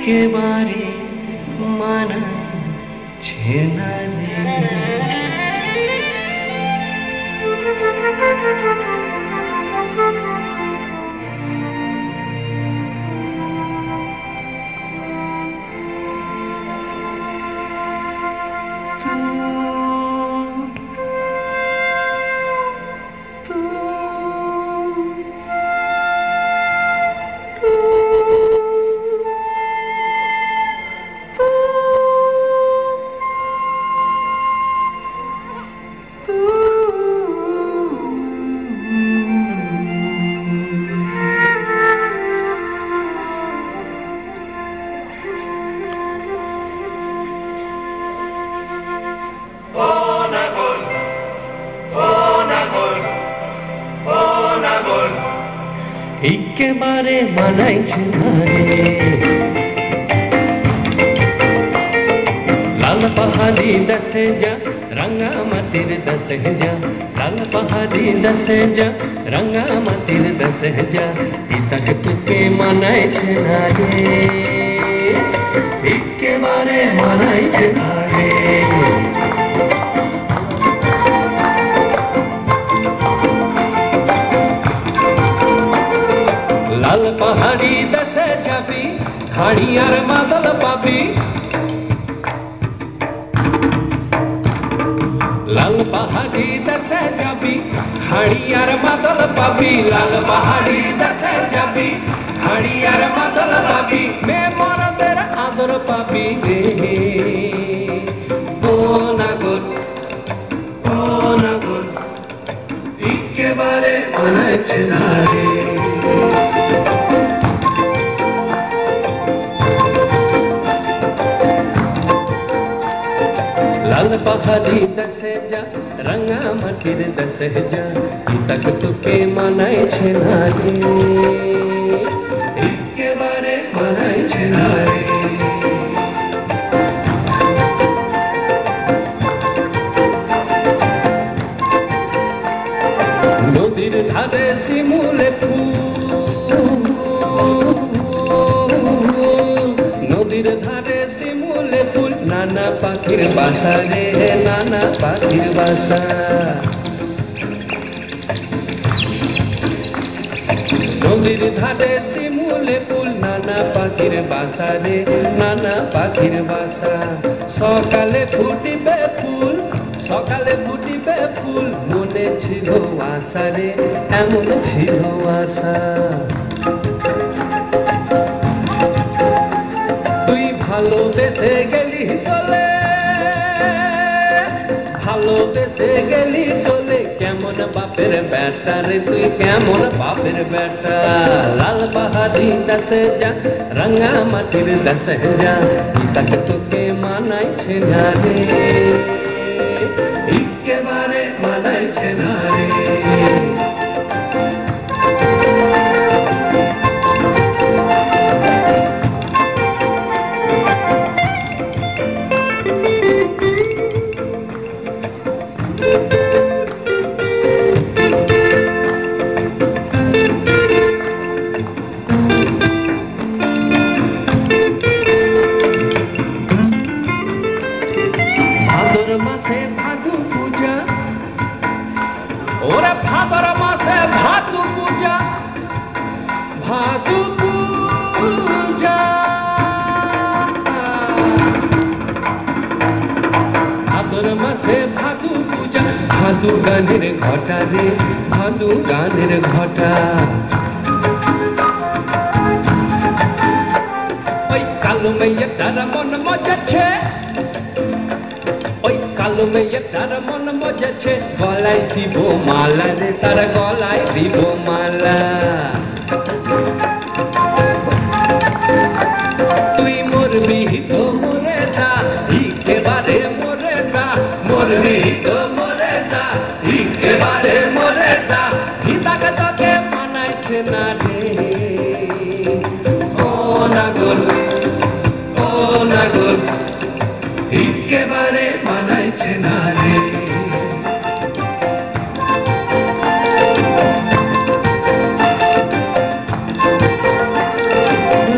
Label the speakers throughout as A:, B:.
A: একেবারে মানাচ্ছে না রে। একেবারে মানাইছে না রে। লাল পাহাড়ি দশে যা রঙ্গামাটির দশে যা, লাল পাহাড়ি দশে যা রঙ্গামাটির দশে যা, ইতক তুকে মানাইছে না রে। একেবারে মানাইছে না রে। লাল পাহাড়ি দেশে যাবি, হাড়ি আর মাদল পাবি। লাল পাহাড়ি দেশে যাবি, হাড়ি আর মাদল পাবি। লাল পাহাড়ি দেশে যাবি, হাড়ি আর মাদল পাবি। মে মরদের আদর পাবি রে। ও নাগর, ও নাগর, একেবারে মানাইছে না রে। लाल पहाड़ी दसे जा रंगामाटीर दसे जा, तक तुके मानाइছে না রে। একেবারে মানাইছে না রে। নদীর ধারে শিমুলে ফুল, নদীর ধারে শিমুলে ফুল, নানা পাখির বাসা রে, নানা পাখির বাসা। নদীর ধারে শিমুলে ফুল, নানা পাখির বাসা রে, নানা পাখির বাসা। সকালে ফুটিবে ফুল, সকালে ফুটিবে ফুল, মনে ছিল আশা রে, এমন ছিল আশা। তুই ভালোবেসে গেলি চলে, ভালোবেসে গেলি চলে, কেমন বাপের বেটা রে তুই, কেমন বাপের বেটা। লাল পাহাড়ি দশে যা রঙ্গামাটির দশে যা, তক তোকে মানাইছে না রে। একেবারে মানাইছে না রে। ভাদু গানের ঘটা রে, ভাদু গানের ঘটা। ওই কালো মেয়েটার মন মজেছে, ওই কালো মেয়েটার মন মজেছে, গলায় দিব মালা রে, তার গলায় দিব মালা। তুই মরবি তো মরে যা, একেবারে মরে যা, মরবি তো মরে যা, একেবারে মরে যা। ইতাকে তোকে মানাইছে না রে। ও নাগর, ও নাগর, একেবারে মানাইছে না রে।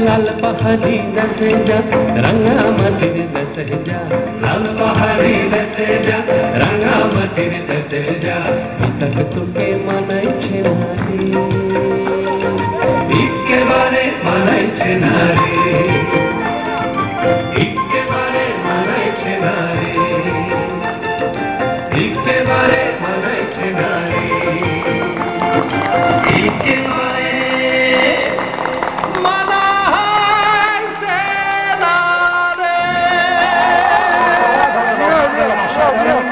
A: লাল পাহাড় পাহাড়ি দেশে যা রাঙামাটির দেশে যা লাল পাহাড়ি দেশে যা রাঙামাটির দেশে যা তাক তোকে মানাইছে নারী একেবারে মানাইছে নারী একেবারে মানাইছে নারী একেবারে মানাইছে নারী একেবারে